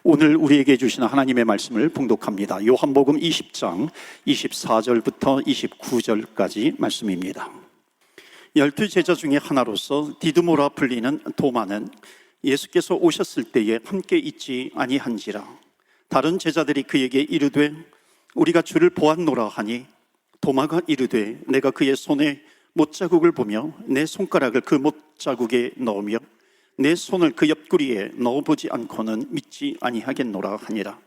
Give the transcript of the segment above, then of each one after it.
오늘 우리에게 주시는 하나님의 말씀을 봉독합니다. 요한복음 20장 24절부터 29절까지 말씀입니다. 12제자 중에 하나로서 디두모라 불리는 도마는 예수께서 오셨을 때에 함께 있지 아니한지라. 다른 제자들이 그에게 이르되 우리가 주를 보았노라 하니 도마가 이르되 내가 그의 손에 못자국을 보며 내 손가락을 그 못자국에 넣으며 내 손을 그 옆구리에 넣어보지 않고는 믿지 아니하겠노라 하니라.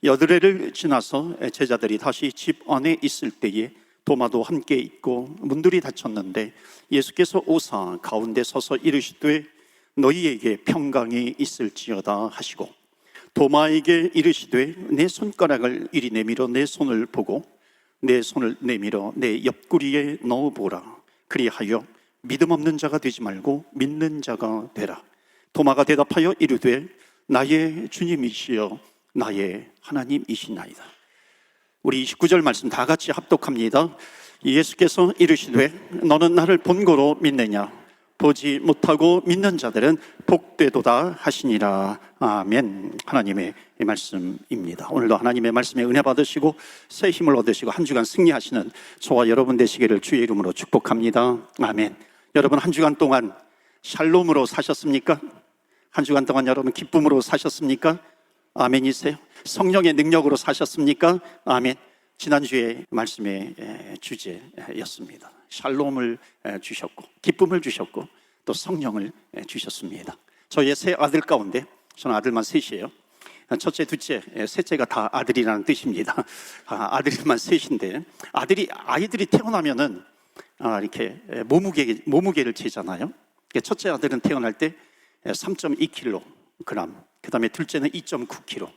여드레를 지나서 제자들이 다시 집 안에 있을 때에 도마도 함께 있고 문들이 닫혔는데 예수께서 오사 가운데 서서 이르시되 너희에게 평강이 있을지어다 하시고 도마에게 이르시되 내 손가락을 이리 내밀어 내 손을 보고 내 손을 내밀어 내 옆구리에 넣어보라. 그리하여 믿음 없는 자가 되지 말고 믿는 자가 되라. 도마가 대답하여 이르되 나의 주님이시여 나의 하나님이시나이다. 우리 29절 말씀 다 같이 합독합니다. 예수께서 이르시되 너는 나를 본고로 믿느냐? 보지 못하고 믿는 자들은 복되도다 하시니라. 아멘. 하나님의 말씀입니다. 오늘도 하나님의 말씀에 은혜 받으시고 새 힘을 얻으시고 한 주간 승리하시는 저와 여러분 되시기를 주의 이름으로 축복합니다. 아멘. 여러분 한 주간 동안 샬롬으로 사셨습니까? 한 주간 동안 여러분 기쁨으로 사셨습니까? 아멘이세요? 성령의 능력으로 사셨습니까? 아멘. 지난주에 말씀의 주제였습니다. 샬롬을 주셨고 기쁨을 주셨고 또 성령을 주셨습니다. 저의 세 아들 가운데 저는 아들만 셋이에요. 첫째, 둘째, 셋째가 다 아들이라는 뜻입니다. 아들만 셋인데 아이들이 태어나면은 이렇게 몸무게를 재잖아요. 첫째 아들은 태어날 때 3.2kg, 그 다음에 둘째는 2.9kg,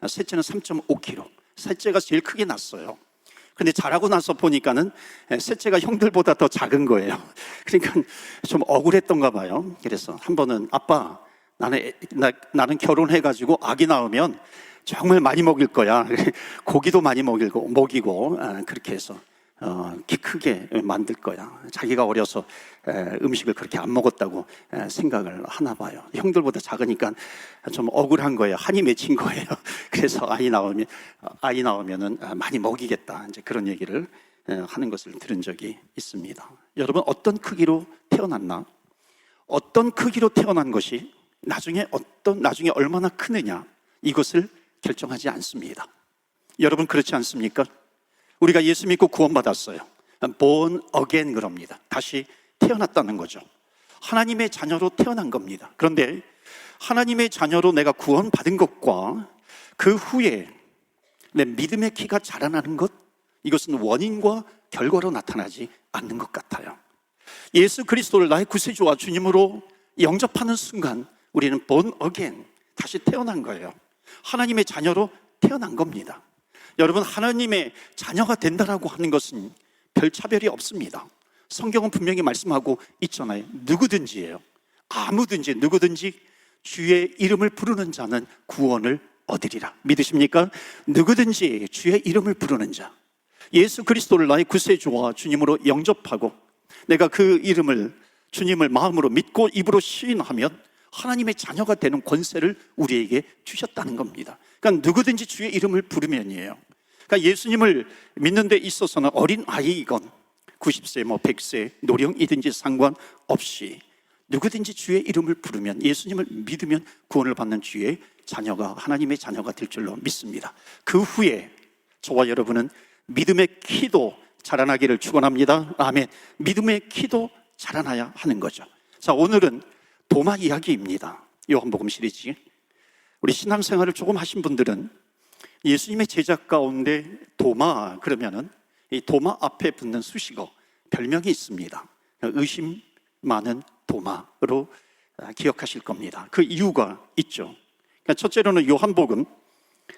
셋째는 3.5kg. 셋째가 제일 크게 났어요. 근데 자라고 나서 보니까는 셋째가 형들보다 더 작은 거예요. 그러니까 좀 억울했던가 봐요. 그래서 한 번은 아빠, 나는 결혼해가지고 아기 낳으면 정말 많이 먹일 거야. 고기도 많이 먹이고 그렇게 해서 키 크게 만들 거야. 자기가 어려서 음식을 그렇게 안 먹었다고 생각을 하나 봐요. 형들보다 작으니까 좀 억울한 거예요. 한이 맺힌 거예요. 그래서 아이 나오면은 많이 먹이겠다. 이제 그런 얘기를 하는 것을 들은 적이 있습니다. 여러분 어떤 크기로 태어났나? 어떤 크기로 태어난 것이 나중에 얼마나 크느냐 이것을 결정하지 않습니다. 여러분 그렇지 않습니까? 우리가 예수 믿고 구원받았어요. born again 그럽니다. 다시 태어났다는 거죠. 하나님의 자녀로 태어난 겁니다. 그런데 하나님의 자녀로 내가 구원받은 것과 그 후에 내 믿음의 키가 자라나는 것, 이것은 원인과 결과로 나타나지 않는 것 같아요. 예수 그리스도를 나의 구세주와 주님으로 영접하는 순간 우리는 born again, 다시 태어난 거예요. 하나님의 자녀로 태어난 겁니다. 여러분 하나님의 자녀가 된다라고 하는 것은 별 차별이 없습니다. 성경은 분명히 말씀하고 있잖아요. 누구든지예요. 누구든지 주의 이름을 부르는 자는 구원을 얻으리라. 믿으십니까? 누구든지 주의 이름을 부르는 자, 예수 그리스도를 나의 구세주와 주님으로 영접하고 내가 그 이름을 주님을 마음으로 믿고 입으로 시인하면 하나님의 자녀가 되는 권세를 우리에게 주셨다는 겁니다. 그러니까 누구든지 주의 이름을 부르면이에요. 그러니까 예수님을 믿는 데 있어서는 어린 아이이건 90세, 100세, 노령이든지 상관없이 누구든지 주의 이름을 부르면, 예수님을 믿으면 구원을 받는 주의 자녀가, 하나님의 자녀가 될 줄로 믿습니다. 그 후에 저와 여러분은 믿음의 키도 자라나기를 축원합니다. 아멘. 믿음의 키도 자라나야 하는 거죠. 자, 오늘은 도마 이야기입니다. 요한복음 시리즈. 우리 신앙생활을 조금 하신 분들은 예수님의 제자 가운데 도마 그러면은 이 도마 앞에 붙는 수식어, 별명이 있습니다. 의심 많은 도마로 기억하실 겁니다. 그 이유가 있죠. 첫째로는 요한복음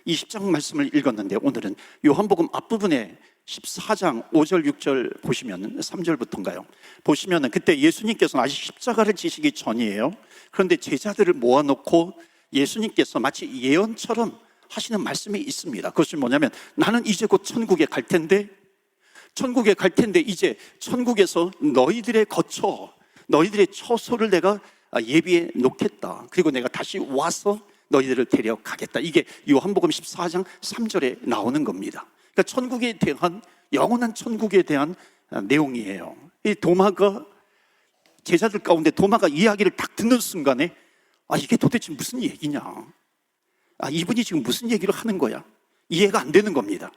20장 말씀을 읽었는데 오늘은 요한복음 앞부분에 14장 5절 6절 보시면 3절부터인가요? 보시면 그때 예수님께서는 아직 십자가를 지시기 전이에요. 그런데 제자들을 모아놓고 예수님께서 마치 예언처럼 하시는 말씀이 있습니다. 그것이 뭐냐면 나는 이제 곧 천국에 갈 텐데 이제 천국에서 너희들의 처소를 내가 예비해 놓겠다. 그리고 내가 다시 와서 너희들을 데려가겠다. 이게 요한복음 14장 3절에 나오는 겁니다. 그러니까 천국에 대한, 영원한 천국에 대한 내용이에요. 이 도마가, 제자들 가운데 도마가 이야기를 딱 듣는 순간에 이게 도대체 무슨 얘기냐, 이분이 지금 무슨 얘기를 하는 거야, 이해가 안 되는 겁니다.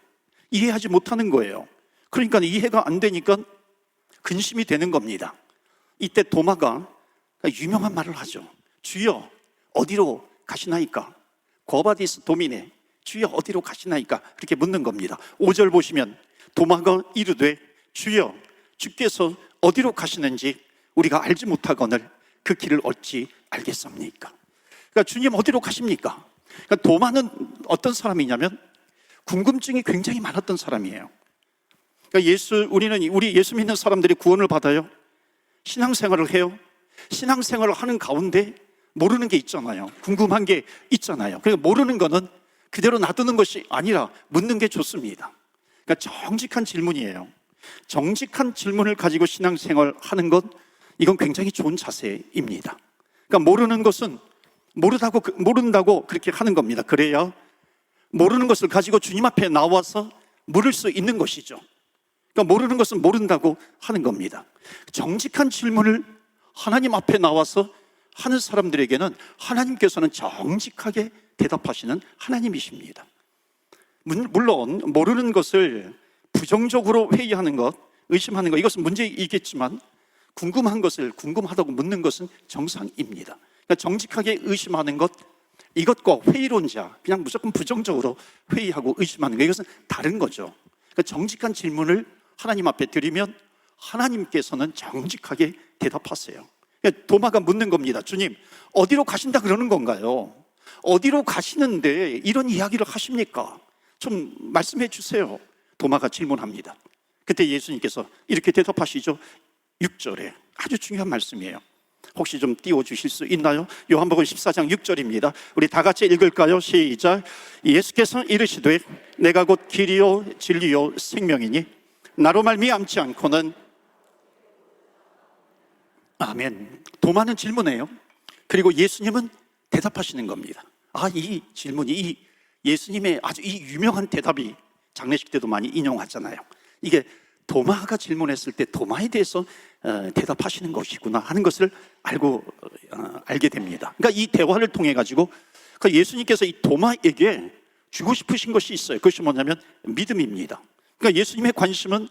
이해하지 못하는 거예요. 그러니까 이해가 안 되니까 근심이 되는 겁니다. 이때 도마가 유명한 말을 하죠. 주여 어디로 가시나이까? 거바디스 도미네, 주여 어디로 가시나이까? 그렇게 묻는 겁니다. 5절 보시면 도마가 이르되 주여 주께서 어디로 가시는지 우리가 알지 못하거늘 그 길을 어찌 알겠습니까? 그러니까 주님 어디로 가십니까? 그러니까 도마는 어떤 사람이냐면 궁금증이 굉장히 많았던 사람이에요. 그러니까 우리 예수 믿는 사람들이 구원을 받아요. 신앙생활을 해요. 신앙생활을 하는 가운데 모르는 게 있잖아요. 궁금한 게 있잖아요. 그러니까 모르는 거는 그대로 놔두는 것이 아니라 묻는 게 좋습니다. 그러니까 정직한 질문이에요. 정직한 질문을 가지고 신앙생활 하는 것, 이건 굉장히 좋은 자세입니다. 그러니까 모르는 것은 모른다고 그렇게 하는 겁니다. 그래야 모르는 것을 가지고 주님 앞에 나와서 물을 수 있는 것이죠. 그러니까 모르는 것은 모른다고 하는 겁니다. 정직한 질문을 하나님 앞에 나와서 하는 사람들에게는 하나님께서는 정직하게 대답하시는 하나님이십니다. 물론 모르는 것을 부정적으로 회의하는 것, 의심하는 것, 이것은 문제이겠지만 궁금한 것을 궁금하다고 묻는 것은 정상입니다. 그러니까 정직하게 의심하는 것, 이것과 회의론자, 그냥 무조건 부정적으로 회의하고 의심하는 것, 이것은 다른 거죠. 그러니까 정직한 질문을 하나님 앞에 드리면 하나님께서는 정직하게 대답하세요. 그러니까 도마가 묻는 겁니다. 주님 어디로 가신다 그러는 건가요? 어디로 가시는데 이런 이야기를 하십니까? 좀 말씀해 주세요. 도마가 질문합니다. 그때 예수님께서 이렇게 대답하시죠. 6절에 아주 중요한 말씀이에요. 혹시 좀 띄워주실 수 있나요? 요한복음 14장 6절입니다. 우리 다 같이 읽을까요? 시작. 예수께서 이르시되 내가 곧 길이요 진리요 생명이니 나로 말미암지 않고는. 아멘. 도마는 질문해요. 그리고 예수님은 대답하시는 겁니다. 이 질문이, 이 예수님의 아주 이 유명한 대답이 장례식 때도 많이 인용하잖아요. 이게 도마가 질문했을 때 도마에 대해서 대답하시는 것이구나 하는 것을 알게 됩니다. 그러니까 이 대화를 통해 가지고 예수님께서 이 도마에게 주고 싶으신 것이 있어요. 그것이 뭐냐면 믿음입니다. 그러니까 예수님의 관심은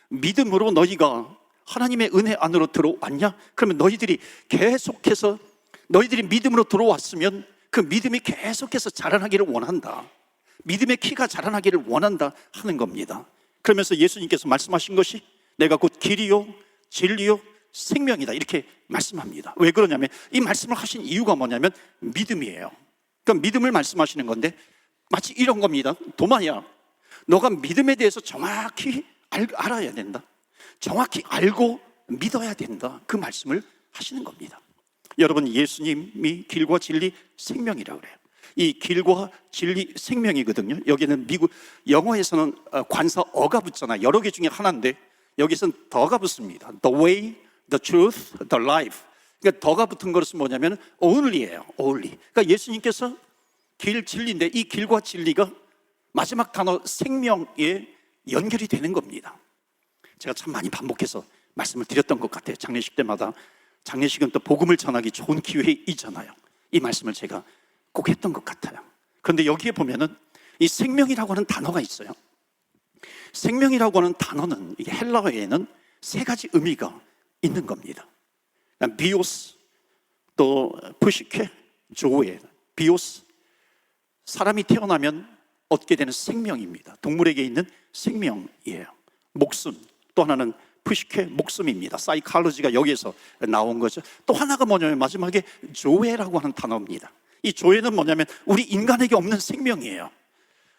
믿음으로 너희가 하나님의 은혜 안으로 들어왔냐? 그러면 너희들이 믿음으로 들어왔으면 그 믿음이 계속해서 자라나기를 원한다. 믿음의 키가 자라나기를 원한다 하는 겁니다. 그러면서 예수님께서 말씀하신 것이 내가 곧 길이요 진리요 생명이다, 이렇게 말씀합니다. 왜 그러냐면 이 말씀을 하신 이유가 뭐냐면 믿음이에요. 그러니까 믿음을 말씀하시는 건데 마치 이런 겁니다. 도마야, 너가 믿음에 대해서 정확히 알아야 된다. 정확히 알고 믿어야 된다. 그 말씀을 하시는 겁니다. 여러분, 예수님이 길과 진리 생명이라고 그래요. 이 길과 진리 생명이거든요. 여기는 미국 영어에서는 관사 어가 붙잖아요. 여러 개 중에 하나인데 여기서는 더가 붙습니다. The way, the truth, the life. 그러니까 더가 붙은 것은 뭐냐면 only예요. only. 그러니까 예수님께서 길, 진리인데 이 길과 진리가 마지막 단어 생명에 연결이 되는 겁니다. 제가 참 많이 반복해서 말씀을 드렸던 것 같아요. 장례식 때마다. 장례식은 또 복음을 전하기 좋은 기회이잖아요. 이 말씀을 제가 꼭 했던 것 같아요. 그런데 여기에 보면은 이 생명이라고 하는 단어가 있어요. 생명이라고 하는 단어는 이게 헬라어에는 세 가지 의미가 있는 겁니다. 비오스, 또 푸시케, 조에. 비오스, 사람이 태어나면 얻게 되는 생명입니다. 동물에게 있는 생명이에요. 목숨, 또 하나는 푸시케, 목숨입니다. 사이칼로지가 여기에서 나온 거죠. 또 하나가 뭐냐면 마지막에 조에라고 하는 단어입니다. 이 조에는 뭐냐면 우리 인간에게 없는 생명이에요.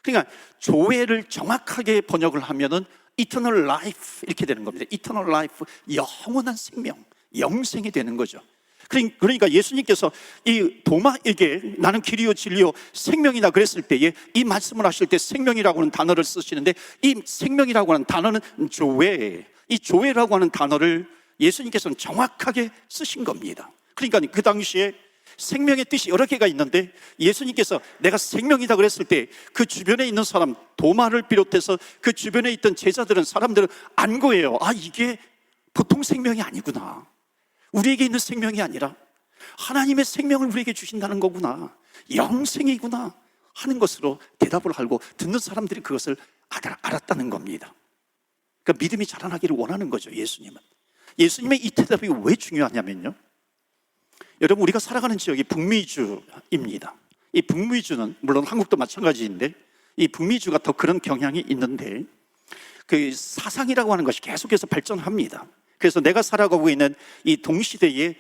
그러니까 조에를 정확하게 번역을 하면은 eternal life 이렇게 되는 겁니다. eternal life, 영원한 생명, 영생이 되는 거죠. 그러니까 예수님께서 이 도마에게 나는 길이요 진리요 생명이다 그랬을 때에 이 말씀을 하실 때 생명이라고 하는 단어를 쓰시는데 이 생명이라고 하는 단어는 조에, 이 조에라고 하는 단어를 예수님께서는 정확하게 쓰신 겁니다. 그러니까 그 당시에 생명의 뜻이 여러 개가 있는데 예수님께서 내가 생명이다 그랬을 때 그 주변에 있는 사람, 도마를 비롯해서 그 주변에 있던 제자들은, 사람들은 안 거예요. 아, 이게 보통 생명이 아니구나. 우리에게 있는 생명이 아니라 하나님의 생명을 우리에게 주신다는 거구나, 영생이구나 하는 것으로 대답을 하고 듣는 사람들이 그것을 알았다는 겁니다. 그러니까 믿음이 자라나기를 원하는 거죠. 예수님의 이 대답이 왜 중요하냐면요, 여러분, 우리가 살아가는 지역이 북미주입니다. 이 북미주는 물론 한국도 마찬가지인데 이 북미주가 더 그런 경향이 있는데, 그 사상이라고 하는 것이 계속해서 발전합니다. 그래서 내가 살아가고 있는 이 동시대의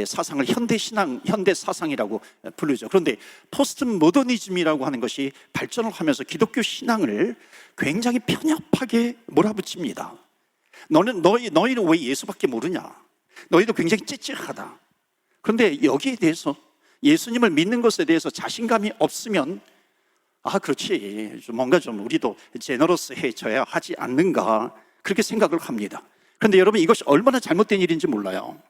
사상을 현대신앙, 현대사상이라고 부르죠. 그런데 포스트 모더니즘이라고 하는 것이 발전을 하면서 기독교 신앙을 굉장히 편협하게 몰아붙입니다. 너희는 왜 예수밖에 모르냐? 너희도 굉장히 찌찌하다. 그런데 여기에 대해서, 예수님을 믿는 것에 대해서 자신감이 없으면, 아, 그렇지, 뭔가 좀 우리도 제너러스해져야 하지 않는가, 그렇게 생각을 합니다. 그런데 여러분, 이것이 얼마나 잘못된 일인지 몰라요.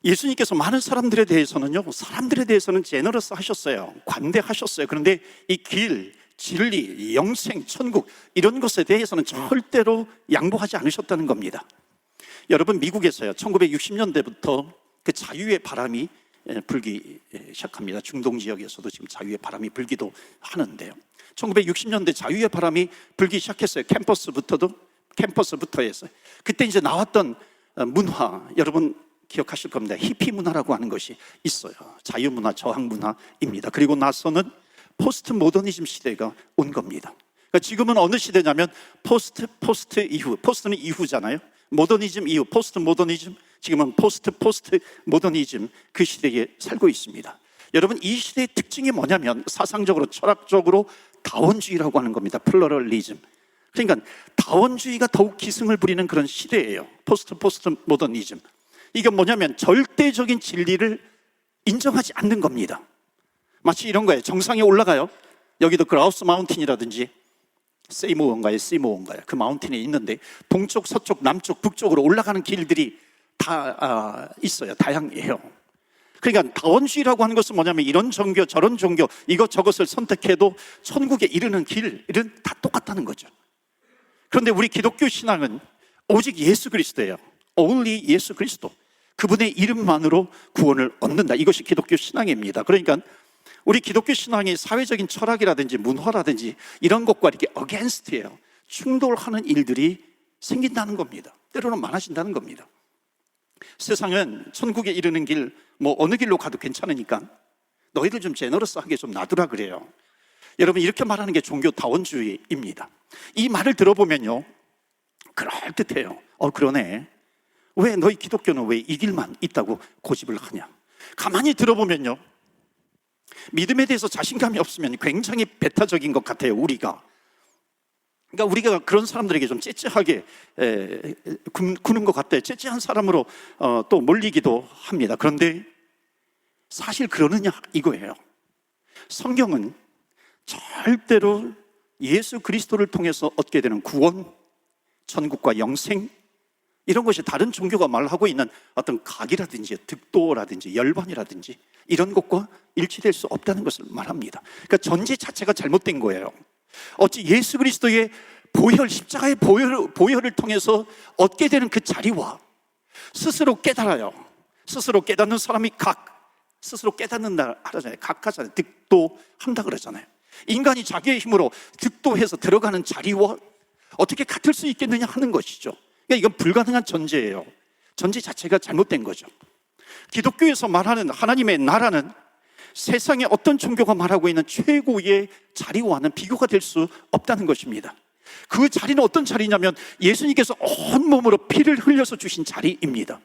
예수님께서 많은 사람들에 대해서는 제너러스 하셨어요. 관대하셨어요. 그런데 이 길, 진리, 영생, 천국, 이런 것에 대해서는 절대로 양보하지 않으셨다는 겁니다. 여러분, 미국에서요, 1960년대부터 그 자유의 바람이 불기 시작합니다. 중동 지역에서도 지금 자유의 바람이 불기도 하는데요, 1960년대 자유의 바람이 불기 시작했어요. 캠퍼스부터 해서. 그때 이제 나왔던 문화, 여러분 기억하실 겁니다. 히피 문화라고 하는 것이 있어요. 자유문화, 저항문화입니다. 그리고 나서는 포스트 모더니즘 시대가 온 겁니다. 그러니까 지금은 어느 시대냐면 포스트 이후, 포스트는 이후잖아요. 모더니즘 이후, 포스트 모더니즘, 지금은 포스트 모더니즘, 그 시대에 살고 있습니다. 여러분, 이 시대의 특징이 뭐냐면 사상적으로, 철학적으로 다원주의라고 하는 겁니다. 플러럴리즘. 그러니까 다원주의가 더욱 기승을 부리는 그런 시대예요. 포스트 모더니즘. 이게 뭐냐면 절대적인 진리를 인정하지 않는 겁니다. 마치 이런 거예요. 정상에 올라가요. 여기도 그라우스 마운틴이라든지 세이모어인가요? 그 마운틴에 있는데 동쪽, 서쪽, 남쪽, 북쪽으로 올라가는 길들이 다 있어요. 다양해요. 그러니까 다원주의라고 하는 것은 뭐냐면 이런 종교, 저런 종교, 이것저것을 선택해도 천국에 이르는 길은 다 똑같다는 거죠. 그런데 우리 기독교 신앙은 오직 예수 그리스도예요. only 예수 그리스도, 그분의 이름만으로 구원을 얻는다. 이것이 기독교 신앙입니다. 그러니까 우리 기독교 신앙이 사회적인 철학이라든지 문화라든지 이런 것과 이렇게 against예요. 충돌하는 일들이 생긴다는 겁니다. 때로는 많아진다는 겁니다. 세상은 천국에 이르는 길, 뭐 어느 길로 가도 괜찮으니까 너희들 좀 제너러스하게 좀 놔두라 그래요. 여러분, 이렇게 말하는 게 종교 다원주의입니다. 이 말을 들어보면요, 그럴듯해요. 그러네. 왜 너희 기독교는 왜 이 길만 있다고 고집을 하냐? 가만히 들어보면요, 믿음에 대해서 자신감이 없으면 굉장히 배타적인 것 같아요. 우리가 그런 사람들에게 좀 째째하게 구는 것 같아요. 째째한 사람으로 또 몰리기도 합니다. 그런데 사실 그러느냐 이거예요. 성경은 절대로 예수 그리스도를 통해서 얻게 되는 구원, 천국과 영생, 이런 것이 다른 종교가 말하고 있는 어떤 각이라든지 득도라든지 열반이라든지 이런 것과 일치될 수 없다는 것을 말합니다. 그러니까 전제 자체가 잘못된 거예요. 어찌 예수 그리스도의 보혈, 십자가의 보혈을 통해서 얻게 되는 그 자리와 스스로 깨달아요. 스스로 깨닫는 사람이 스스로 깨닫는다 하잖아요. 각하잖아요. 득도한다 그러잖아요. 인간이 자기의 힘으로 득도해서 들어가는 자리와 어떻게 같을 수 있겠느냐 하는 것이죠. 그러니까 이건 불가능한 전제예요. 전제 자체가 잘못된 거죠. 기독교에서 말하는 하나님의 나라는 세상의 어떤 종교가 말하고 있는 최고의 자리와는 비교가 될 수 없다는 것입니다. 그 자리는 어떤 자리냐면 예수님께서 온몸으로 피를 흘려서 주신 자리입니다.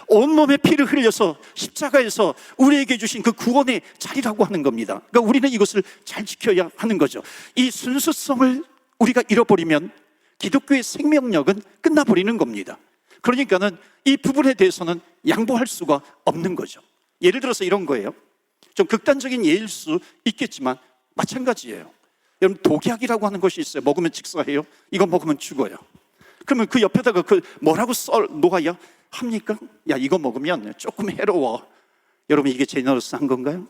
온몸에 피를 흘려서 십자가에서 우리에게 주신 그 구원의 자리라고 하는 겁니다. 그러니까 우리는 이것을 잘 지켜야 하는 거죠. 이 순수성을 우리가 잃어버리면 기독교의 생명력은 끝나버리는 겁니다. 그러니까는 이 부분에 대해서는 양보할 수가 없는 거죠. 예를 들어서 이런 거예요. 좀 극단적인 예일 수 있겠지만 마찬가지예요. 여러분, 독약이라고 하는 것이 있어요. 먹으면 직사해요. 이거 먹으면 죽어요. 그러면 그 옆에다가 그 뭐라고 놓아야 합니까? 야, 이거 먹으면 조금 해로워. 여러분, 이게 제너러스한 건가요?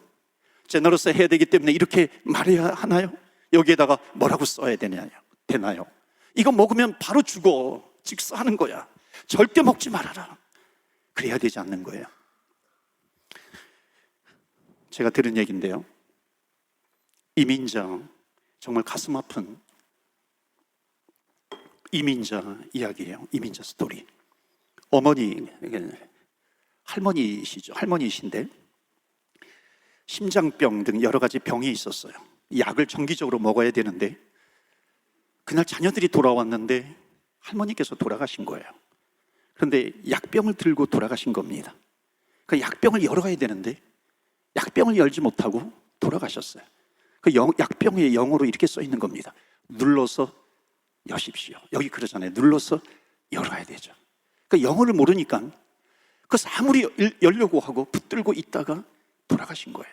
제너러스 해야 되기 때문에 이렇게 말해야 하나요? 여기에다가 뭐라고 써야 되나요? 이거 먹으면 바로 죽어, 직사하는 거야, 절대 먹지 말아라, 그래야 되지 않는 거예요. 제가 들은 얘기인데요, 이민자, 정말 가슴 아픈 이민자 이야기예요. 이민자 스토리. 어머니, 할머니이신데 심장병 등 여러 가지 병이 있었어요. 약을 정기적으로 먹어야 되는데 그날 자녀들이 돌아왔는데 할머니께서 돌아가신 거예요. 그런데 약병을 들고 돌아가신 겁니다. 그 약병을 열어야 되는데 약병을 열지 못하고 돌아가셨어요. 그 약병에 영어로 이렇게 써 있는 겁니다. 눌러서 여십시오. 여기 그러잖아요. 눌러서 열어야 되죠. 그 영어를 모르니까 그래서 아무리 열려고 하고 붙들고 있다가 돌아가신 거예요.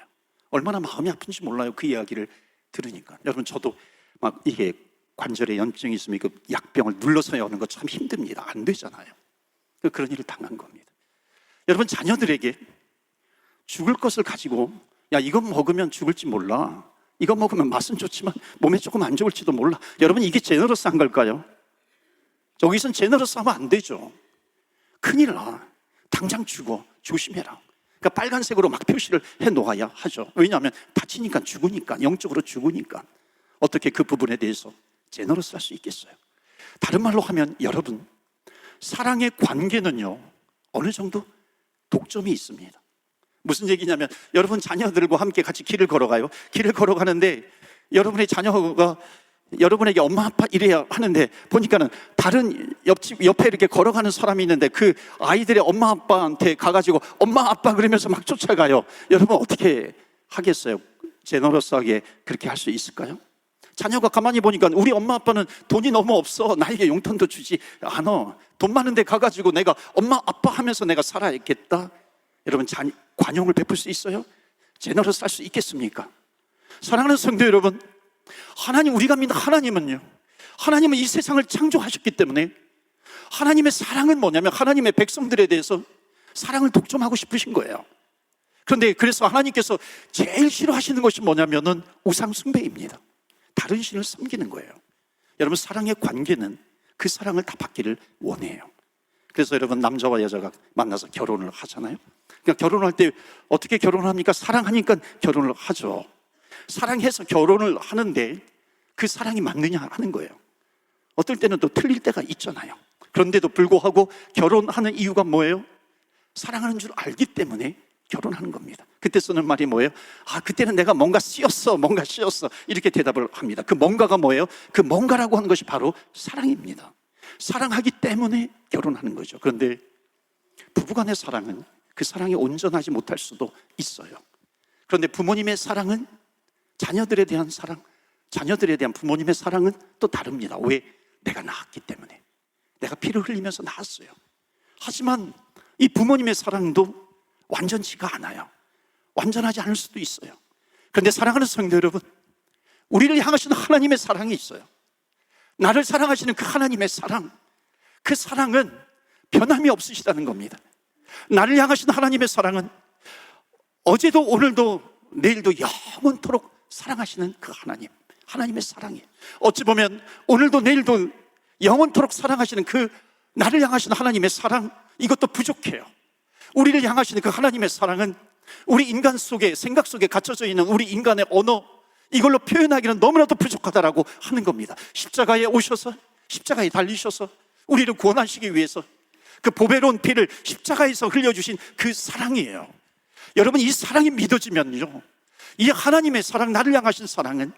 얼마나 마음이 아픈지 몰라요, 그 이야기를 들으니까. 여러분, 저도 막 이게 관절에 염증이 있으면 그 약병을 눌러서 여는 거 참 힘듭니다. 안 되잖아요. 그런 일을 당한 겁니다. 여러분, 자녀들에게 죽을 것을 가지고, 야, 이거 먹으면 죽을지 몰라, 이거 먹으면 맛은 좋지만 몸에 조금 안 좋을지도 몰라. 여러분, 이게 제너러스한 걸까요? 저기선 제너러스하면 안 되죠. 큰일 나. 당장 죽어. 조심해라. 그러니까 빨간색으로 막 표시를 해놓아야 하죠. 왜냐하면 다치니까, 죽으니까, 영적으로 죽으니까. 어떻게 그 부분에 대해서 제너러스할 수 있겠어요? 다른 말로 하면 여러분, 사랑의 관계는요, 어느 정도 독점이 있습니다. 무슨 얘기냐면, 여러분 자녀들과 함께 같이 길을 걸어가요. 길을 걸어가는데 여러분의 자녀가 여러분에게 엄마 아빠 이래야 하는데 보니까는 다른 옆에 이렇게 걸어가는 사람이 있는데 그 아이들의 엄마 아빠한테 가가지고 엄마 아빠 그러면서 막 쫓아가요. 여러분, 어떻게 하겠어요? 제너러스하게 그렇게 할 수 있을까요? 자녀가 가만히 보니까 우리 엄마 아빠는 돈이 너무 없어, 나에게 용돈도 주지 않아, 돈 많은데 가가지고 내가 엄마 아빠 하면서 내가 살아야겠다. 여러분, 관용을 베풀 수 있어요? 제너러스 할 수 있겠습니까? 사랑하는 성도 여러분, 우리가 믿는 하나님은요, 하나님은 이 세상을 창조하셨기 때문에 하나님의 사랑은 뭐냐면 하나님의 백성들에 대해서 사랑을 독점하고 싶으신 거예요. 그런데 그래서 하나님께서 제일 싫어하시는 것이 뭐냐면은 우상 숭배입니다. 다른 신을 섬기는 거예요. 여러분, 사랑의 관계는 그 사랑을 다 받기를 원해요. 그래서 여러분, 남자와 여자가 만나서 결혼을 하잖아요. 그러니까 결혼할 때 어떻게 결혼을 합니까? 사랑하니까 결혼을 하죠. 사랑해서 결혼을 하는데 그 사랑이 맞느냐 하는 거예요. 어떨 때는 또 틀릴 때가 있잖아요. 그런데도 불구하고 결혼하는 이유가 뭐예요? 사랑하는 줄 알기 때문에 결혼하는 겁니다. 그때 쓰는 말이 뭐예요? 그때는 내가 뭔가 씌었어 이렇게 대답을 합니다. 그 뭔가가 뭐예요? 그 뭔가라고 하는 것이 바로 사랑입니다. 사랑하기 때문에 결혼하는 거죠. 그런데 부부간의 사랑은 그 사랑이 온전하지 못할 수도 있어요. 그런데 부모님의 사랑은, 자녀들에 대한 사랑, 자녀들에 대한 부모님의 사랑은 또 다릅니다. 왜? 내가 낳았기 때문에. 내가 피를 흘리면서 낳았어요. 하지만 이 부모님의 사랑도 완전치가 않아요. 완전하지 않을 수도 있어요. 그런데 사랑하는 성도 여러분, 우리를 향하시는 하나님의 사랑이 있어요. 나를 사랑하시는 그 하나님의 사랑, 그 사랑은 변함이 없으시다는 겁니다. 나를 향하시는 하나님의 사랑은 어제도 오늘도 내일도 영원토록 사랑하시는 그 하나님의 사랑이에요. 어찌 보면 오늘도 내일도 영원토록 사랑하시는 그 나를 향하시는 하나님의 사랑, 이것도 부족해요. 우리를 향하시는 그 하나님의 사랑은 우리 인간 속에, 생각 속에 갇혀져 있는 우리 인간의 언어, 이걸로 표현하기는 너무나도 부족하다라고 하는 겁니다. 십자가에 오셔서, 십자가에 달리셔서 우리를 구원하시기 위해서 그 보배로운 피를 십자가에서 흘려주신 그 사랑이에요. 여러분, 이 사랑이 믿어지면요, 이 하나님의 사랑, 나를 향하신 사랑은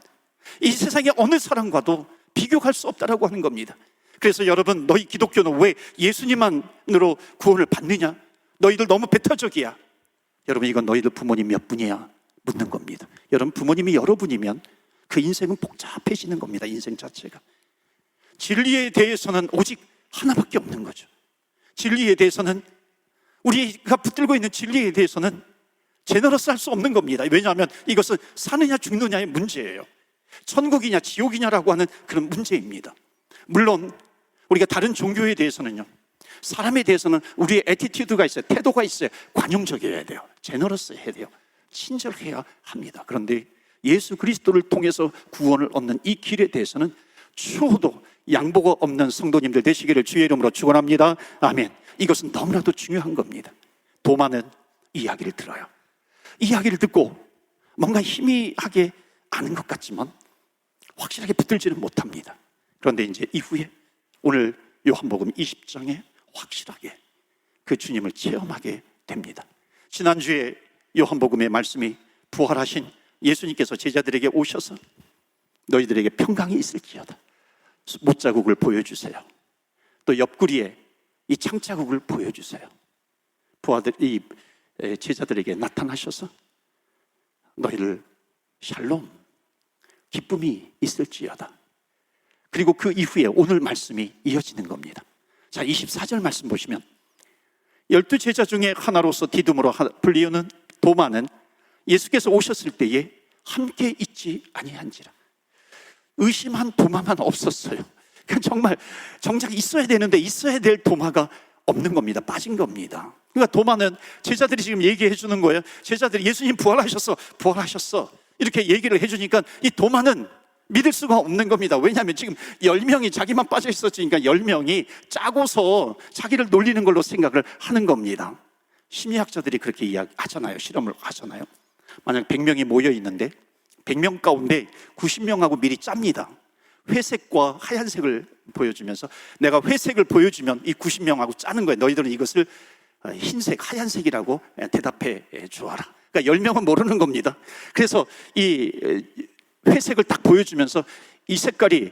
이 세상의 어느 사랑과도 비교할 수 없다라고 하는 겁니다. 그래서 여러분, 너희 기독교는 왜 예수님만으로 구원을 받느냐? 너희들 너무 배타적이야. 여러분, 이건 너희들 부모님 몇 분이야? 묻는 겁니다. 여러분, 부모님이 여러분이면 그 인생은 복잡해지는 겁니다. 인생 자체가. 진리에 대해서는 오직 하나밖에 없는 거죠. 진리에 대해서는, 우리가 붙들고 있는 진리에 대해서는 제너러스 할 수 없는 겁니다. 왜냐하면 이것은 사느냐 죽느냐의 문제예요. 천국이냐 지옥이냐라고 하는 그런 문제입니다. 물론 우리가 다른 종교에 대해서는요, 사람에 대해서는 우리의 애티튜드가 있어요. 태도가 있어요. 관용적이어야 돼요. 제너러스 해야 돼요. 친절해야 합니다. 그런데 예수 그리스도를 통해서 구원을 얻는 이 길에 대해서는 추호도 양보가 없는 성도님들 되시기를 주의 이름으로 축원합니다. 아멘. 이것은 너무나도 중요한 겁니다. 도마는 이야기를 들어요. 이야기를 듣고 뭔가 희미하게 아는 것 같지만 확실하게 붙들지는 못합니다. 그런데 이제 이후에 오늘 요한복음 20장에 확실하게 그 주님을 체험하게 됩니다. 지난주에 요한복음의 말씀이 부활하신 예수님께서 제자들에게 오셔서 너희들에게 평강이 있을지어다, 못자국을 보여주세요. 또 옆구리에 이 창자국을 보여주세요. 이 제자들에게 나타나셔서 너희를 샬롬, 기쁨이 있을지어다. 그리고 그 이후에 오늘 말씀이 이어지는 겁니다. 자, 24절 말씀 보시면 12 제자 중에 하나로서 디두모로 불리우는 도마는 예수께서 오셨을 때에 함께 있지 아니한지라. 의심한 도마만 없었어요. 정말 정작 있어야 되는데 있어야 될 도마가 없는 겁니다. 빠진 겁니다. 그러니까 도마는 제자들이 지금 얘기해 주는 거예요. 제자들이 예수님 부활하셨어 이렇게 얘기를 해주니까 이 도마는 믿을 수가 없는 겁니다. 왜냐하면 지금 10명이 자기만 빠져 있었으니까 10명이 짜고서 자기를 놀리는 걸로 생각을 하는 겁니다. 심리학자들이 그렇게 이야기하잖아요. 실험을 하잖아요. 만약 100명이 모여 있는데 100명 가운데 90명하고 미리 짭니다. 회색과 하얀색을 보여주면서 내가 회색을 보여주면 이 90명하고 짜는 거예요. 너희들은 이것을 흰색, 하얀색이라고 대답해 주어라. 그러니까 10명은 모르는 겁니다. 그래서 이 회색을 딱 보여주면서 이 색깔이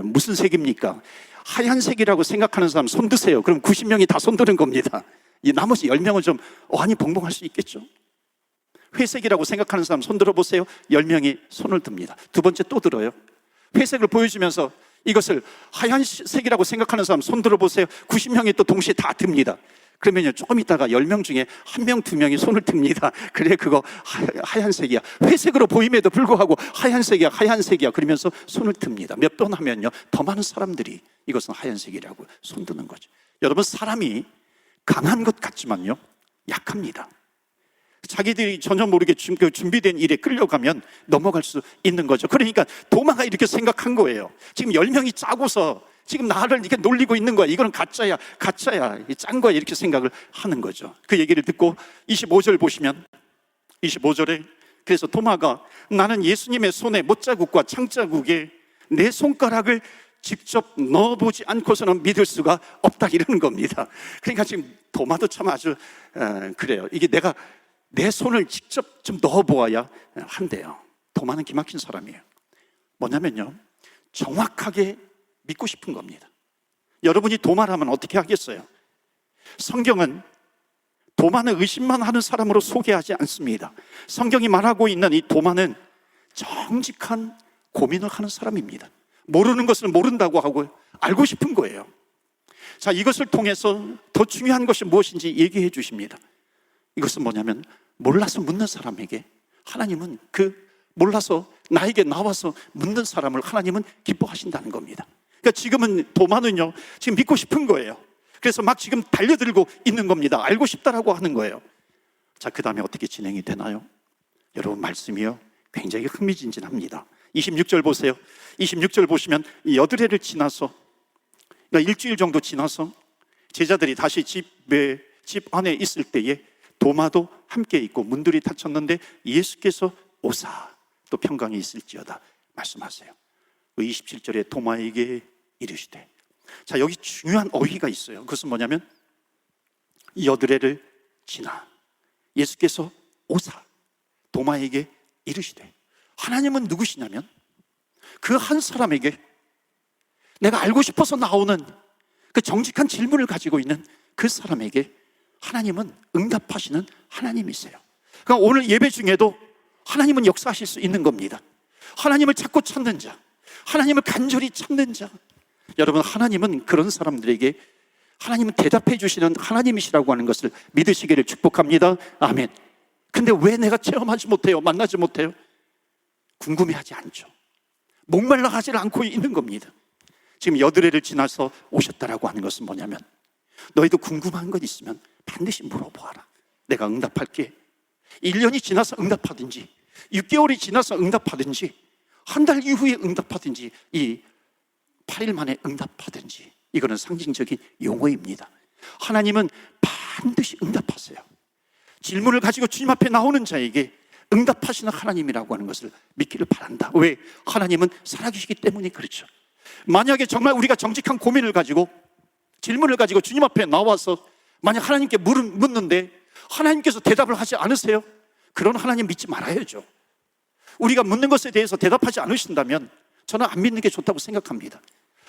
무슨 색입니까? 하얀색이라고 생각하는 사람 손 드세요. 그럼 90명이 다 손 드는 겁니다. 이 나머지 10명은 좀 어안이 벙벙할 수 있겠죠. 회색이라고 생각하는 사람 손 들어보세요. 10명이 손을 듭니다. 두 번째 또 들어요. 회색을 보여주면서 이것을 하얀색이라고 생각하는 사람 손 들어보세요. 90명이 또 동시에 다 듭니다. 그러면요, 조금 있다가 10명 중에 1명, 2명이 손을 듭니다. 그래, 그거 하얀색이야. 회색으로 보임에도 불구하고 하얀색이야. 그러면서 손을 듭니다. 몇 번 하면요, 더 많은 사람들이 이것은 하얀색이라고 손 드는 거죠. 여러분, 사람이 강한 것 같지만요, 약합니다. 자기들이 전혀 모르게 준비된 일에 끌려가면 넘어갈 수 있는 거죠. 그러니까 도마가 이렇게 생각한 거예요. 지금 10명이 짜고서 지금 나를 이렇게 놀리고 있는 거야. 이거는 가짜야. 짠 거야. 이렇게 생각을 하는 거죠. 그 얘기를 듣고 25절 보시면 25절에 그래서 도마가 나는 예수님의 손에 못자국과 창자국에 내 손가락을 직접 넣어보지 않고서는 믿을 수가 없다 이러는 겁니다. 그러니까 지금 도마도 참 아주 그래요. 이게 내가 내 손을 직접 좀 넣어보아야 한대요. 도마는 기막힌 사람이에요. 뭐냐면요, 정확하게 믿고 싶은 겁니다. 여러분이 도마라면 어떻게 하겠어요? 성경은 도마는 의심만 하는 사람으로 소개하지 않습니다. 성경이 말하고 있는 이 도마는 정직한 고민을 하는 사람입니다. 모르는 것을 모른다고 하고 알고 싶은 거예요. 자, 이것을 통해서 더 중요한 것이 무엇인지 얘기해 주십니다. 이것은 뭐냐면 몰라서 묻는 사람에게 하나님은 몰라서 나에게 나와서 묻는 사람을 하나님은 기뻐하신다는 겁니다. 그러니까 지금은 도마는요, 지금 믿고 싶은 거예요. 그래서 막 지금 달려들고 있는 겁니다. 알고 싶다라고 하는 거예요. 자, 그 다음에 어떻게 진행이 되나요? 여러분, 말씀이요, 굉장히 흥미진진합니다. 26절 보세요. 26절 보시면 여드레를 지나서, 그러니까 일주일 정도 지나서 제자들이 다시 집 안에 있을 때에 도마도 함께 있고 문들이 닫혔는데 예수께서 오사, 또 평강이 있을지어다 말씀하세요. 27절에 도마에게 이르시되, 자, 여기 중요한 어휘가 있어요. 그것은 뭐냐면 여드레를 지나 예수께서 오사, 도마에게 이르시되, 하나님은 누구시냐면 그 한 사람에게 내가 알고 싶어서 나오는 그 정직한 질문을 가지고 있는 그 사람에게 하나님은 응답하시는 하나님이세요. 그러니까 오늘 예배 중에도 하나님은 역사하실 수 있는 겁니다. 하나님을 찾고 찾는 자, 하나님을 간절히 찾는 자, 여러분, 하나님은 그런 사람들에게 하나님은 대답해 주시는 하나님이시라고 하는 것을 믿으시기를 축복합니다. 아멘. 근데 왜 내가 체험하지 못해요? 만나지 못해요? 궁금해하지 않죠. 목말라 하지 않고 있는 겁니다. 지금 여드레를 지나서 오셨다라고 하는 것은 뭐냐면 너희도 궁금한 것 있으면 반드시 물어보아라. 내가 응답할게. 1년이 지나서 응답하든지 6개월이 지나서 응답하든지 한 달 이후에 응답하든지 이 8일 만에 응답하든지, 이거는 상징적인 용어입니다. 하나님은 반드시 응답하세요. 질문을 가지고 주님 앞에 나오는 자에게 응답하시는 하나님이라고 하는 것을 믿기를 바란다. 왜? 하나님은 살아계시기 때문에 그렇죠. 만약에 정말 우리가 정직한 고민을 가지고 질문을 가지고 주님 앞에 나와서 만약 하나님께 묻는데 하나님께서 대답을 하지 않으세요? 그런 하나님 믿지 말아야죠. 우리가 묻는 것에 대해서 대답하지 않으신다면 저는 안 믿는 게 좋다고 생각합니다.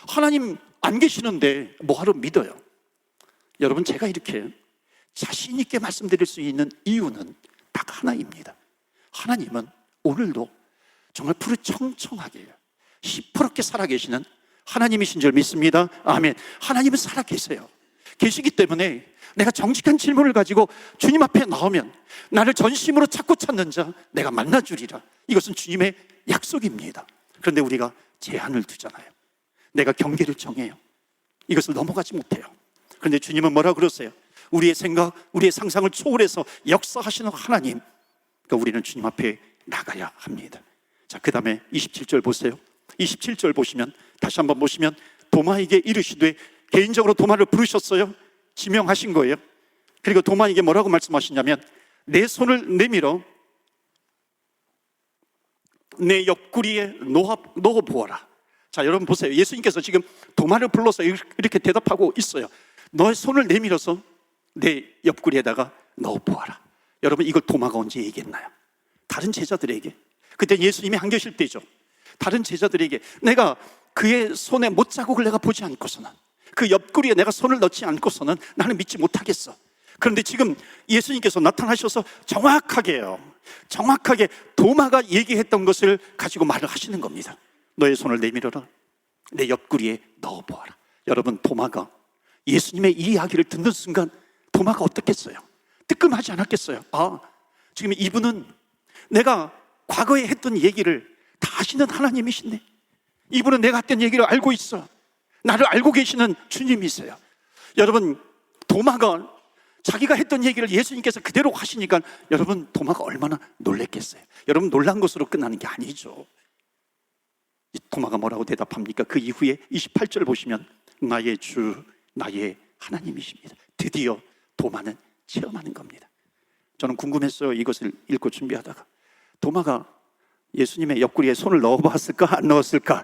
하나님 안 계시는데 뭐하러 믿어요? 여러분, 제가 이렇게 자신 있게 말씀드릴 수 있는 이유는 딱 하나입니다. 하나님은 오늘도 정말 푸르청청하게 시퍼렇게 살아계시는 하나님이신 줄 믿습니다. 아멘. 하나님은 살아계세요. 계시기 때문에 내가 정직한 질문을 가지고 주님 앞에 나오면 나를 전심으로 찾고 찾는 자 내가 만나주리라. 이것은 주님의 약속입니다. 그런데 우리가 제한을 두잖아요. 내가 경계를 정해요. 이것을 넘어가지 못해요. 그런데 주님은 뭐라 그러세요? 우리의 생각, 우리의 상상을 초월해서 역사하시는 하나님, 그러니까 우리는 주님 앞에 나가야 합니다. 자, 그 다음에 27절 보세요. 27절 보시면, 다시 한번 보시면, 도마에게 이르시되, 개인적으로 도마를 부르셨어요. 지명하신 거예요. 그리고 도마에게 뭐라고 말씀하시냐면, 내 손을 내밀어 내 옆구리에 넣어 보아라. 자, 여러분 보세요. 예수님께서 지금 도마를 불러서 이렇게 대답하고 있어요. 너의 손을 내밀어서 내 옆구리에다가 넣어 보아라. 여러분, 이걸 도마가 언제 얘기했나요? 다른 제자들에게. 그때 예수님이 안 계실 때죠. 다른 제자들에게 내가 그의 손에 못자국을 내가 보지 않고서는, 그 옆구리에 내가 손을 넣지 않고서는 나는 믿지 못하겠어. 그런데 지금 예수님께서 나타나셔서 정확하게 도마가 얘기했던 것을 가지고 말을 하시는 겁니다. 너의 손을 내밀어라, 내 옆구리에 넣어보아라. 여러분, 도마가 예수님의 이 이야기를 듣는 순간 도마가 어떻겠어요? 뜨끔하지 않았겠어요? 아, 지금 이분은 내가 과거에 했던 얘기를 다 아시는 하나님이신데, 이분은 내가 했던 얘기를 알고 있어. 나를 알고 계시는 주님이세요. 여러분, 도마가 자기가 했던 얘기를 예수님께서 그대로 하시니까 여러분, 도마가 얼마나 놀랬겠어요. 여러분, 놀란 것으로 끝나는 게 아니죠. 도마가 뭐라고 대답합니까? 그 이후에 28절 보시면, 나의 주, 나의 하나님이십니다. 드디어 도마는 체험하는 겁니다. 저는 궁금했어요. 이것을 읽고 준비하다가 도마가 예수님의 옆구리에 손을 넣어보았을까 안 넣었을까,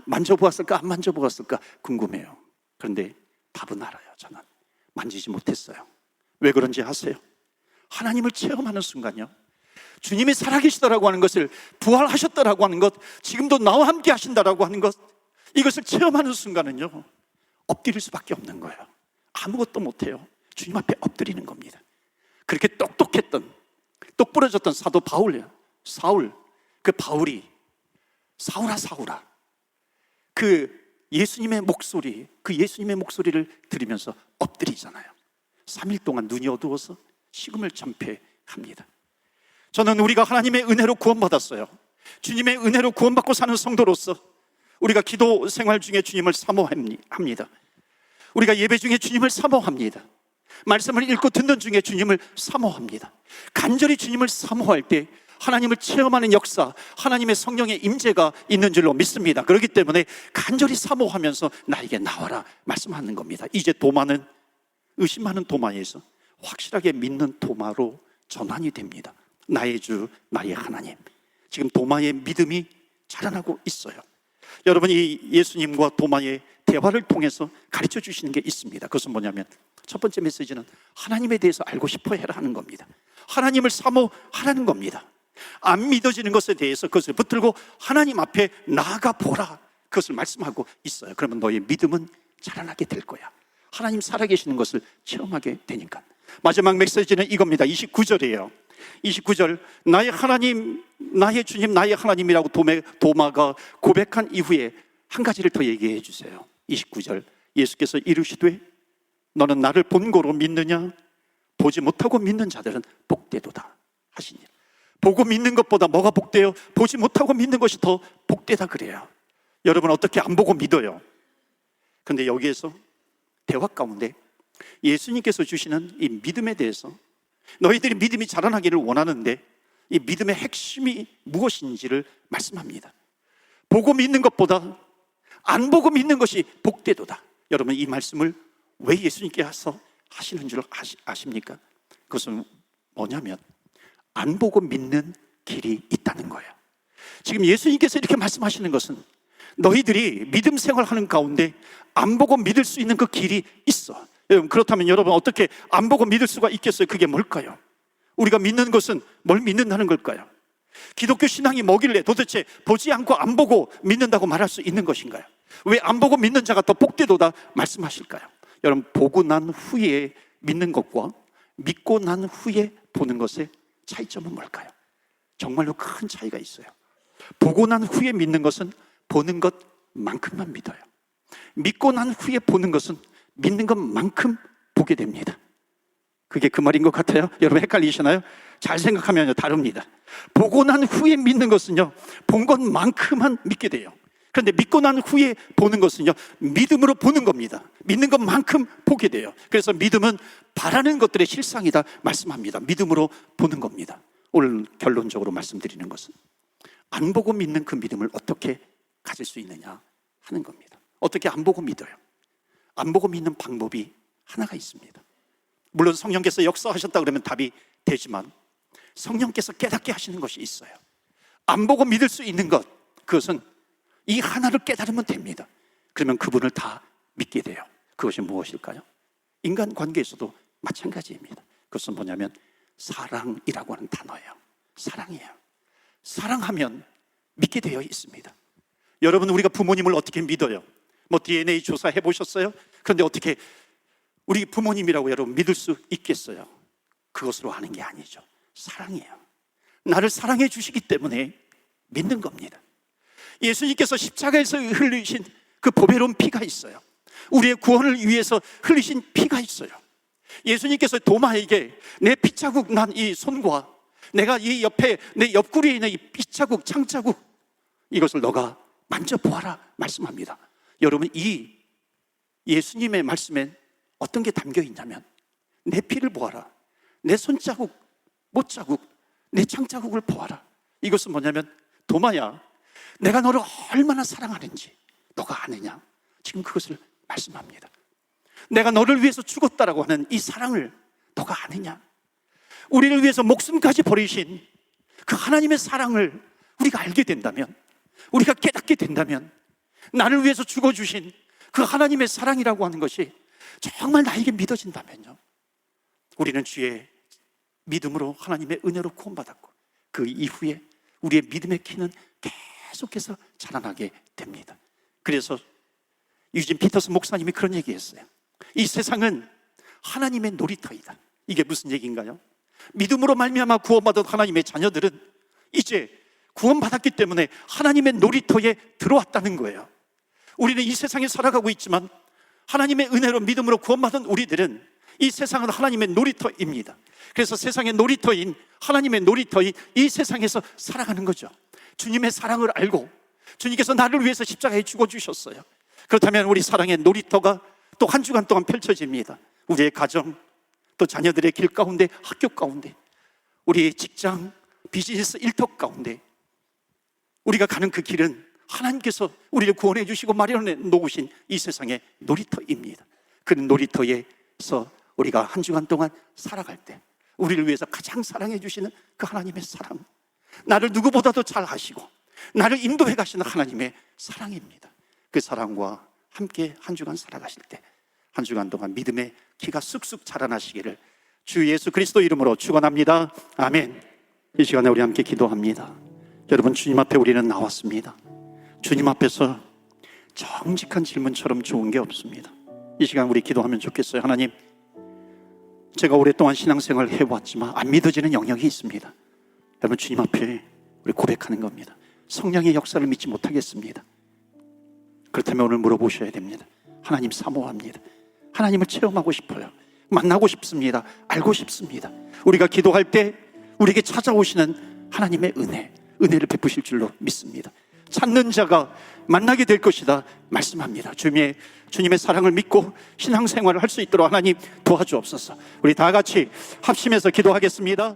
만져보았을까 안 만져보았을까 궁금해요. 그런데 답은 알아요. 저는 만지지 못했어요. 왜 그런지 아세요? 하나님을 체험하는 순간요, 주님이 살아계시다라고 하는 것을, 부활하셨다라고 하는 것, 지금도 나와 함께 하신다라고 하는 것, 이것을 체험하는 순간은요, 엎드릴 수밖에 없는 거예요. 아무것도 못해요. 주님 앞에 엎드리는 겁니다. 그렇게 똑부러졌던 사도 사울, 그 바울이 사울아 사울아, 그 예수님의 목소리를 들으면서 엎드리잖아요. 3일 동안 눈이 어두워서 식음을 전폐합니다. 저는 우리가 하나님의 은혜로 구원받았어요. 주님의 은혜로 구원받고 사는 성도로서 우리가 기도 생활 중에 주님을 사모합니다. 우리가 예배 중에 주님을 사모합니다. 말씀을 읽고 듣는 중에 주님을 사모합니다. 간절히 주님을 사모할 때 하나님을 체험하는 역사, 하나님의 성령의 임재가 있는 줄로 믿습니다. 그렇기 때문에 간절히 사모하면서 나에게 나와라 말씀하는 겁니다. 이제 도마는 의심하는 도마에서 확실하게 믿는 도마로 전환이 됩니다. 나의 주, 나의 하나님. 지금 도마의 믿음이 자라나고 있어요. 여러분이 예수님과 도마의 대화를 통해서 가르쳐 주시는 게 있습니다. 그것은 뭐냐면, 첫 번째 메시지는 하나님에 대해서 알고 싶어 해라 하는 겁니다. 하나님을 사모하라는 겁니다. 안 믿어지는 것에 대해서 그것을 붙들고 하나님 앞에 나아가 보라, 그것을 말씀하고 있어요. 그러면 너의 믿음은 자라나게 될 거야. 하나님 살아계시는 것을 체험하게 되니까. 마지막 메시지는 이겁니다. 29절이에요 29절, 나의 하나님, 나의 주님, 나의 하나님이라고 도마가 고백한 이후에 한 가지를 더 얘기해 주세요. 29절, 예수께서 이르시되 너는 나를 본고로 믿느냐? 보지 못하고 믿는 자들은 복되도다 하시니. 보고 믿는 것보다 뭐가 복돼요? 보지 못하고 믿는 것이 더 복되다 그래요. 여러분, 어떻게 안 보고 믿어요? 근데 여기에서 대화 가운데 예수님께서 주시는 이 믿음에 대해서 너희들이 믿음이 자라나기를 원하는데 이 믿음의 핵심이 무엇인지를 말씀합니다. 보고 믿는 것보다 안 보고 믿는 것이 복되도다. 여러분, 이 말씀을 왜 예수님께서 하시는 줄 아십니까? 그것은 뭐냐면 안 보고 믿는 길이 있다는 거예요. 지금 예수님께서 이렇게 말씀하시는 것은 너희들이 믿음 생활하는 가운데 안 보고 믿을 수 있는 그 길이 있어. 여러분, 그렇다면 여러분 어떻게 안 보고 믿을 수가 있겠어요? 그게 뭘까요? 우리가 믿는 것은 뭘 믿는다는 걸까요? 기독교 신앙이 뭐길래 도대체 보지 않고 안 보고 믿는다고 말할 수 있는 것인가요? 왜 안 보고 믿는 자가 더 복되도다 말씀하실까요? 여러분, 보고 난 후에 믿는 것과 믿고 난 후에 보는 것의 차이점은 뭘까요? 정말로 큰 차이가 있어요. 보고 난 후에 믿는 것은 보는 것만큼만 믿어요. 믿고 난 후에 보는 것은 믿는 것만큼 보게 됩니다. 그게 그 말인 것 같아요? 여러분 헷갈리시나요? 잘 생각하면 다릅니다. 보고 난 후에 믿는 것은요, 본 것만큼만 믿게 돼요. 그런데 믿고 난 후에 보는 것은요, 믿음으로 보는 겁니다. 믿는 것만큼 보게 돼요. 그래서 믿음은 바라는 것들의 실상이다 말씀합니다. 믿음으로 보는 겁니다. 오늘 결론적으로 말씀드리는 것은 안 보고 믿는 그 믿음을 어떻게 가질 수 있느냐 하는 겁니다. 어떻게 안 보고 믿어요? 안 보고 믿는 방법이 하나가 있습니다. 물론 성령께서 역사하셨다 그러면 답이 되지만 성령께서 깨닫게 하시는 것이 있어요. 안 보고 믿을 수 있는 것, 그것은 이 하나를 깨달으면 됩니다. 그러면 그분을 다 믿게 돼요. 그것이 무엇일까요? 인간관계에서도 마찬가지입니다. 그것은 뭐냐면 사랑이라고 하는 단어예요. 사랑이에요. 사랑하면 믿게 되어 있습니다. 여러분, 우리가 부모님을 어떻게 믿어요? 뭐 DNA 조사해 보셨어요? 그런데 어떻게 우리 부모님이라고 여러분 믿을 수 있겠어요? 그것으로 하는 게 아니죠. 사랑이에요. 나를 사랑해 주시기 때문에 믿는 겁니다. 예수님께서 십자가에서 흘리신 그 보배로운 피가 있어요. 우리의 구원을 위해서 흘리신 피가 있어요. 예수님께서 도마에게 내 피자국 난 이 손과 내가 이 옆에 내 옆구리에 있는 이 피자국, 창자국, 이것을 너가 만져보아라 말씀합니다. 여러분, 이 예수님의 말씀엔 어떤 게 담겨 있냐면 내 피를 보아라, 내 손자국, 못자국, 내 창자국을 보아라. 이것은 뭐냐면 도마야, 내가 너를 얼마나 사랑하는지 너가 아느냐? 지금 그것을 말씀합니다. 내가 너를 위해서 죽었다라고 하는 이 사랑을 너가 아느냐? 우리를 위해서 목숨까지 버리신 그 하나님의 사랑을 우리가 알게 된다면, 우리가 깨닫게 된다면, 나를 위해서 죽어주신 그 하나님의 사랑이라고 하는 것이 정말 나에게 믿어진다면요, 우리는 주의 믿음으로 하나님의 은혜로 구원받았고 그 이후에 우리의 믿음의 키는 계속해서 자라나게 됩니다. 그래서 유진 피터스 목사님이 그런 얘기했어요. 이 세상은 하나님의 놀이터이다. 이게 무슨 얘기인가요? 믿음으로 말미암아 구원받은 하나님의 자녀들은 이제 구원받았기 때문에 하나님의 놀이터에 들어왔다는 거예요. 우리는 이 세상에 살아가고 있지만 하나님의 은혜로 믿음으로 구원받은 우리들은 이 세상은 하나님의 놀이터입니다. 그래서 세상의 놀이터인 하나님의 놀이터인 이 세상에서 살아가는 거죠. 주님의 사랑을 알고 주님께서 나를 위해서 십자가에 죽어주셨어요. 그렇다면 우리 사랑의 놀이터가 또 한 주간 동안 펼쳐집니다. 우리의 가정, 또 자녀들의 길 가운데, 학교 가운데, 우리의 직장, 비즈니스 일터 가운데 우리가 가는 그 길은 하나님께서 우리를 구원해 주시고 마련해 놓으신 이 세상의 놀이터입니다. 그 놀이터에서 우리가 한 주간 동안 살아갈 때 우리를 위해서 가장 사랑해 주시는 그 하나님의 사랑, 나를 누구보다도 잘 아시고 나를 인도해 가시는 하나님의 사랑입니다. 그 사랑과 함께 한 주간 살아가실 때 한 주간 동안 믿음의 키가 쑥쑥 자라나시기를 주 예수 그리스도 이름으로 축원합니다. 아멘. 이 시간에 우리 함께 기도합니다. 여러분, 주님 앞에 우리는 나왔습니다. 주님 앞에서 정직한 질문처럼 좋은 게 없습니다. 이 시간 우리 기도하면 좋겠어요. 하나님, 제가 오랫동안 신앙생활을 해왔지만 안 믿어지는 영역이 있습니다. 여러분, 주님 앞에 우리 고백하는 겁니다. 성령의 역사를 믿지 못하겠습니다. 그렇다면 오늘 물어보셔야 됩니다. 하나님, 사모합니다. 하나님을 체험하고 싶어요. 만나고 싶습니다. 알고 싶습니다. 우리가 기도할 때 우리에게 찾아오시는 하나님의 은혜를 베푸실 줄로 믿습니다. 찾는 자가 만나게 될 것이다 말씀합니다. 주님의 사랑을 믿고 신앙생활을 할 수 있도록 하나님 도와주옵소서. 우리 다 같이 합심해서 기도하겠습니다.